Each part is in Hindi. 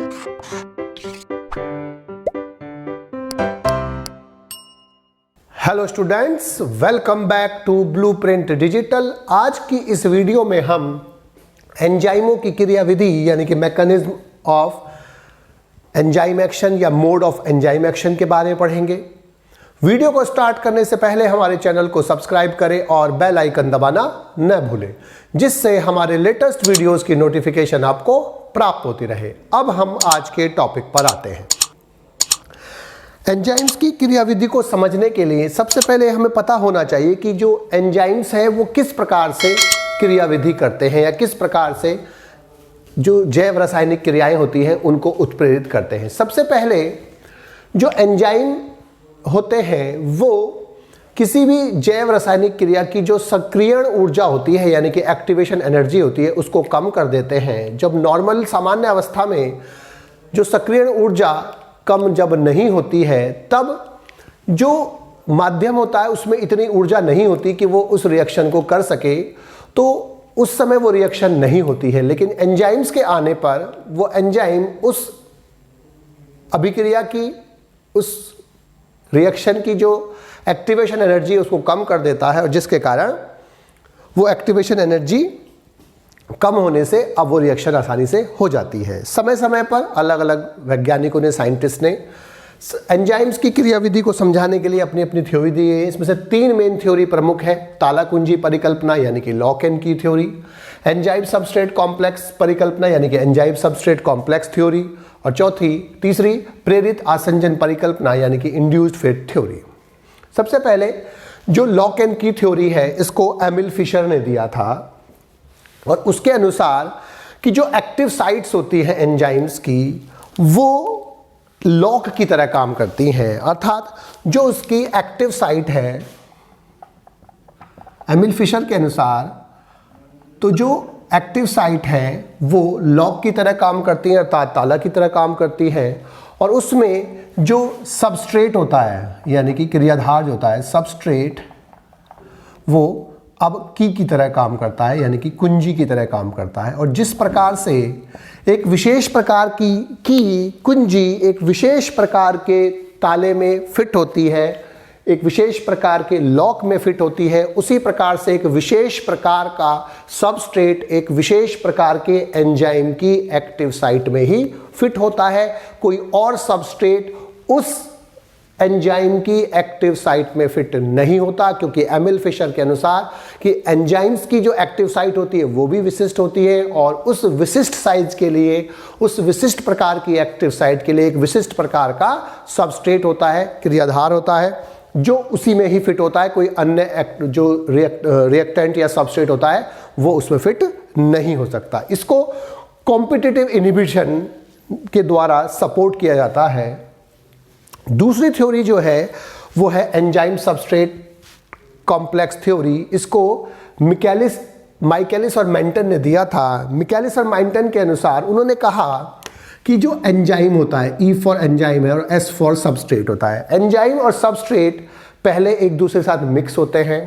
Hello students, welcome back to blueprint digital. आज की इस वीडियो में हम एंजाइमों की क्रियाविधि यानी कि मैकेनिज्म ऑफ एंजाइम एक्शन या मोड ऑफ एंजाइम एक्शन के बारे में पढ़ेंगे। वीडियो को स्टार्ट करने से पहले हमारे चैनल को सब्सक्राइब करें और बेल आइकन दबाना न भूलें, जिससे हमारे लेटेस्ट वीडियोस की नोटिफिकेशन आपको प्राप्त होती रहे। अब हम आज के टॉपिक पर आते हैं। एंजाइम्स की क्रियाविधि को समझने के लिए सबसे पहले हमें पता होना चाहिए कि जो एंजाइम्स हैं वो किस प्रकार से क्रियाविधि करते हैं या किस प्रकार से जो जैव रासायनिक क्रियाएं होती हैं उनको उत्प्रेरित करते हैं। सबसे पहले जो एंजाइम होते हैं वो किसी भी जैव रासायनिक क्रिया की जो सक्रियण ऊर्जा होती है यानी कि एक्टिवेशन एनर्जी होती है उसको कम कर देते हैं। जब नॉर्मल सामान्य अवस्था में जो सक्रियण ऊर्जा कम जब नहीं होती है तब जो माध्यम होता है उसमें इतनी ऊर्जा नहीं होती कि वो उस रिएक्शन को कर सके, तो उस समय वो रिएक्शन नहीं होती है। लेकिन एंजाइम्स के आने पर वो एंजाइम उस अभिक्रिया की, उस रिएक्शन की जो एक्टिवेशन एनर्जी है उसको कम कर देता है और जिसके कारण वो एक्टिवेशन एनर्जी कम होने से अब वो रिएक्शन आसानी से हो जाती है। समय समय पर अलग अलग वैज्ञानिकों ने, साइंटिस्ट ने एंजाइम्स की क्रियाविधि को समझाने के लिए अपनी अपनी थ्योरी दी है। इसमें से तीन मेन थ्योरी प्रमुख है। तालाकुंजी परिकल्पना यानी कि लॉक एंड की थ्योरी, एंजाइम सबस्ट्रेट कॉम्प्लेक्स परिकल्पना यानी कि एंजाइम सबस्ट्रेट कॉम्प्लेक्स थ्योरी, और तीसरी प्रेरित आसंजन परिकल्पना यानी कि इंड्यूस्ड फिट थ्योरी। सबसे पहले जो लॉक एंड की थ्योरी है इसको एमिल फिशर ने दिया था और उसके अनुसार कि जो एक्टिव साइट्स होती हैं एंजाइम्स की वो लॉक की तरह काम करती हैं। अर्थात जो उसकी एक्टिव साइट है एमिल फिशर के अनुसार, तो जो एक्टिव साइट है वो लॉक की तरह काम करती है, अर्थात ताला की तरह काम करती है। और उसमें जो सबस्ट्रेट होता है यानी कि क्रियाधार जो होता है सबस्ट्रेट, वो अब की तरह काम करता है यानी कि कुंजी की तरह काम करता है। और जिस प्रकार से एक विशेष प्रकार की कुंजी एक विशेष प्रकार के ताले में फिट होती है, एक विशेष प्रकार के लॉक में फिट होती है, उसी प्रकार से एक विशेष प्रकार का सबस्ट्रेट एक विशेष प्रकार के एंजाइम की एक्टिव साइट में ही फिट होता है। कोई और सबस्ट्रेट उस एंजाइम की एक्टिव साइट में फिट नहीं होता, क्योंकि एमिल फिशर के अनुसार कि एंजाइम्स की जो एक्टिव साइट होती है वो भी विशिष्ट होती है और उस विशिष्ट साइज के लिए, उस विशिष्ट प्रकार की एक्टिव साइट के लिए एक विशिष्ट प्रकार का सबस्ट्रेट होता है, क्रियाधार होता है जो उसी में ही फिट होता है। कोई अन्य जो रिएक्टेंट या सबस्ट्रेट होता है वो उसमें फिट नहीं हो सकता। इसको कॉम्पिटिटिव इनहिबिशन के द्वारा सपोर्ट किया जाता है। दूसरी थ्योरी जो है वो है एंजाइम सबस्ट्रेट कॉम्प्लेक्स थ्योरी। इसको माइकेलिस और मेंटन ने दिया था। मिकेलिस और मेंटन के अनुसार उन्होंने कहा कि जो एंजाइम होता है, E फॉर एंजाइम है और S फॉर सबस्ट्रेट होता है। एंजाइम और सबस्ट्रेट पहले एक दूसरे के साथ मिक्स होते हैं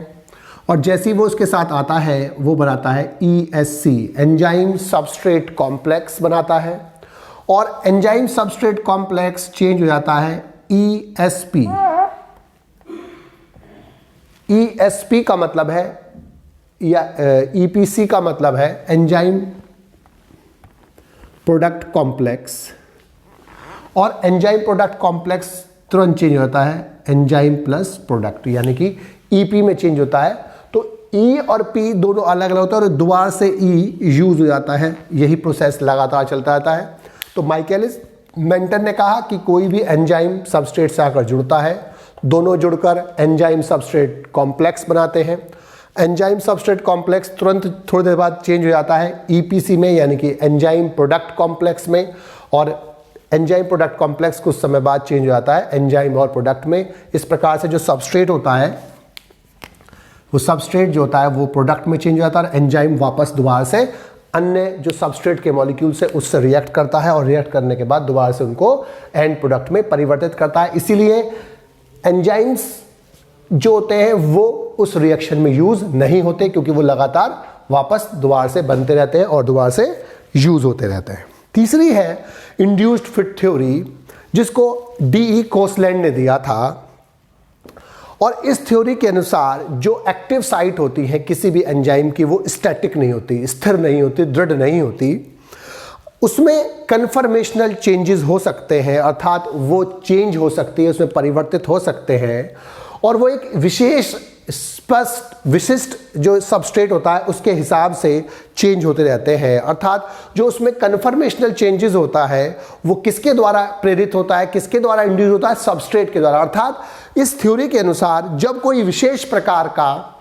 और जैसे ही वो उसके साथ आता है वो बनाता है ESC, एंजाइम सबस्ट्रेट कॉम्प्लेक्स बनाता है। और एंजाइम सबस्ट्रेट कॉम्प्लेक्स चेंज हो जाता है ESP। ESP का मतलब है या EPC का मतलब है एंजाइम प्रोडक्ट कॉम्प्लेक्स, और एंजाइम प्रोडक्ट कॉम्प्लेक्स तुरंत चेंज होता है एंजाइम प्लस प्रोडक्ट यानी कि EP में चेंज होता है। तो E और P दोनों अलग अलग होता है और दोबारा से E यूज हो जाता है। यही प्रोसेस लगातार चलता रहता है। तो माइकेलिस मेंटन ने कहा कि कोई भी एंजाइम सबस्ट्रेट से आकर जुड़ता है, दोनों जुड़कर एंजाइम सबस्ट्रेट कॉम्प्लेक्स बनाते हैं। एंजाइम सबस्ट्रेट कॉम्प्लेक्स तुरंत थोड़ी देर बाद चेंज हो जाता है EPC में यानी कि एंजाइम प्रोडक्ट कॉम्प्लेक्स में, और एंजाइम प्रोडक्ट कॉम्प्लेक्स कुछ समय बाद चेंज हो जाता है एंजाइम और प्रोडक्ट में। इस प्रकार से जो सबस्ट्रेट होता है वो सबस्ट्रेट जो होता है वो प्रोडक्ट में चेंज हो जाता है और एंजाइम वापस दोबारा से अन्य जो सबस्ट्रेट के मॉलिक्यूल से उससे रिएक्ट करता है और रिएक्ट करने के बाद दोबारा से उनको एंड प्रोडक्ट में परिवर्तित करता है। इसीलिए एंजाइम्स जो होते हैं वो उस रिएक्शन में यूज नहीं होते, क्योंकि वो लगातार वापस दोबारा से बनते रहते हैं और दोबारा से यूज होते रहते हैं। तीसरी है इंड्यूस्ड फिट थ्योरी, जिसको डी.ई. कोसलैंड ने दिया था। और इस थ्योरी के अनुसार जो एक्टिव साइट होती है किसी भी एंजाइम की, वो स्टैटिक नहीं होती, स्थिर नहीं होती, दृढ़ नहीं होती। उसमें कन्फर्मेशनल चेंजेस हो सकते हैं, अर्थात वो चेंज हो सकती है, उसमें परिवर्तित हो सकते हैं। और वो एक विशेष स्पष्ट विशिष्ट जो सबस्ट्रेट होता है उसके हिसाब से चेंज होते रहते हैं। अर्थात जो उसमें कन्फर्मेशनल चेंजेस होता है वो किसके द्वारा प्रेरित होता है, किसके द्वारा इंड्यूस होता है, सबस्ट्रेट के द्वारा। अर्थात इस थ्योरी के अनुसार जब कोई विशेष प्रकार का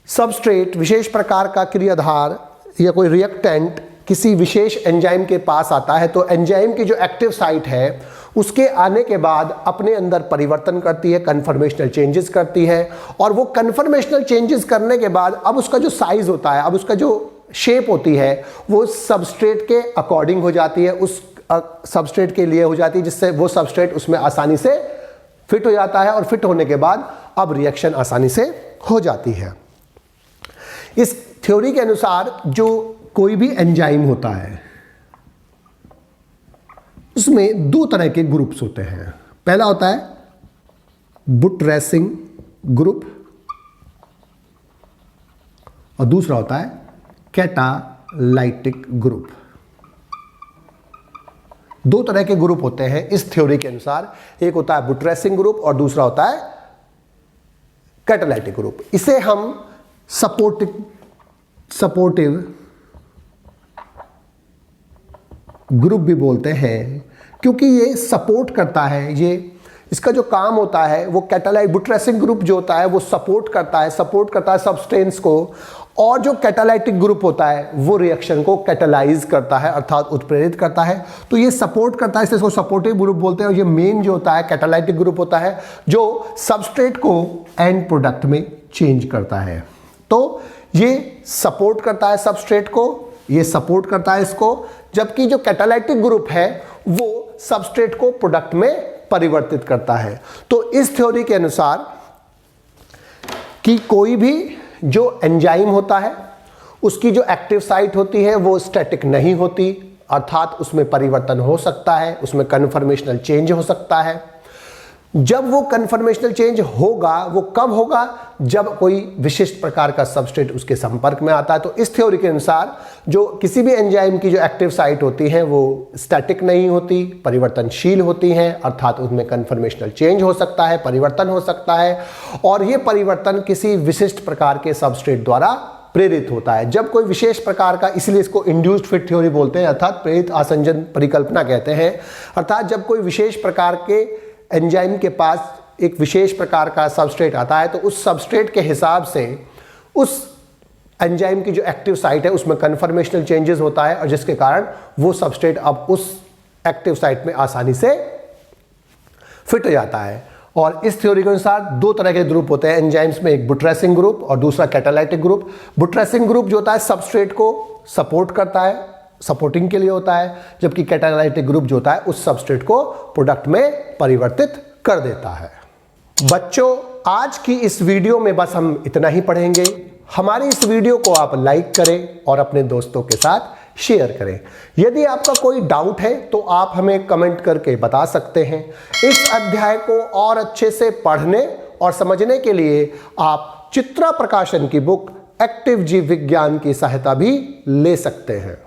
सबस्ट्रेट, विशेष प्रकार का क्रियाधार या कोई रिएक्टेंट किसी विशेष एंजाइम के पास आता है, तो एंजाइम की जो एक्टिव साइट है उसके आने के बाद अपने अंदर परिवर्तन करती है, कन्फर्मेशनल चेंजेस करती है। और वो कन्फर्मेशनल चेंजेस करने के बाद अब उसका जो साइज होता है, अब उसका जो शेप होती है, वो सबस्ट्रेट के अकॉर्डिंग हो जाती है, उस सबस्ट्रेट के लिए हो जाती है, जिससे वो सबस्ट्रेट उसमें आसानी से फिट हो जाता है। और फिट होने के बाद अब रिएक्शन आसानी से हो जाती है। इस थ्योरी के अनुसार जो कोई भी एंजाइम होता है उसमें दो तरह के ग्रुप्स होते हैं। पहला होता है बुटरेसिंग ग्रुप और दूसरा होता है कैटालाइटिक ग्रुप। दो तरह के ग्रुप होते हैं इस थ्योरी के अनुसार, एक होता है बुटरेसिंग ग्रुप और दूसरा होता है कैटालाइटिक ग्रुप। इसे हम सपोर्टिव ग्रुप भी बोलते हैं, क्योंकि ये सपोर्ट करता है। ये इसका जो काम होता है वो कैटालाइट बुटरेसिंग ग्रुप जो होता है वो सपोर्ट करता है सब्सटेंस को, और जो कैटालाइटिक ग्रुप होता है वो रिएक्शन को कैटालाइज करता है, अर्थात उत्प्रेरित करता है। तो ये सपोर्ट करता है, इसलिए इसको सपोर्टिव ग्रुप बोलते हैं। और ये मेन जो होता है कैटालाइटिक ग्रुप होता है जो सबस्ट्रेट को एंड प्रोडक्ट में चेंज करता है। तो ये सपोर्ट करता है सबस्ट्रेट को, ये सपोर्ट करता है इसको, जबकि जो कैटालाइटिक ग्रुप है वो सबस्ट्रेट को प्रोडक्ट में परिवर्तित करता है। तो इस थ्योरी के अनुसार कि कोई भी जो एंजाइम होता है उसकी जो एक्टिव साइट होती है वो स्टैटिक नहीं होती, अर्थात उसमें परिवर्तन हो सकता है, उसमें कन्फर्मेशनल चेंज हो सकता है। जब वो कन्फर्मेशनल चेंज होगा वो कब होगा, जब कोई विशिष्ट प्रकार का सबस्ट्रेट उसके संपर्क में आता है। तो इस थ्योरी के अनुसार जो किसी भी एंजाइम की जो एक्टिव साइट होती है वो स्टैटिक नहीं होती, परिवर्तनशील होती हैं, अर्थात उसमें कन्फर्मेशनल चेंज हो सकता है, परिवर्तन हो सकता है। और ये परिवर्तन किसी विशिष्ट प्रकार के सबस्ट्रेट द्वारा प्रेरित होता है। जब कोई विशेष प्रकार का, इसलिए इसको इंड्यूस्ड फिट थ्योरी बोलते हैं, अर्थात प्रेरित आसंजन परिकल्पना कहते हैं। अर्थात जब कोई विशेष प्रकार के एंजाइम के पास एक विशेष प्रकार का सबस्ट्रेट आता है तो उस सबस्ट्रेट के हिसाब से उस एंजाइम की जो एक्टिव साइट है उसमें कन्फर्मेशनल चेंजेस होता है, और जिसके कारण वो सबस्ट्रेट अब उस एक्टिव साइट में आसानी से फिट हो जाता है। और इस थ्योरी के अनुसार दो तरह के ग्रुप होते हैं एंजाइम्स में, एक बुटरेसिंग ग्रुप और दूसरा कैटालाइटिक ग्रुप। बुटरेसिंग ग्रुप जो होता है सबस्ट्रेट को सपोर्ट करता है, सपोर्टिंग के लिए होता है, जबकि कैटालाइटिक ग्रुप जो होता है उस सबस्ट्रेट को प्रोडक्ट में परिवर्तित कर देता है। बच्चों, आज की इस वीडियो में बस हम इतना ही पढ़ेंगे। हमारी इस वीडियो को आप लाइक करें और अपने दोस्तों के साथ शेयर करें। यदि आपका कोई डाउट है तो आप हमें कमेंट करके बता सकते हैं। इस अध्याय को और अच्छे से पढ़ने और समझने के लिए आप चित्रा प्रकाशन की बुक एक्टिव जीव विज्ञान की सहायता भी ले सकते हैं।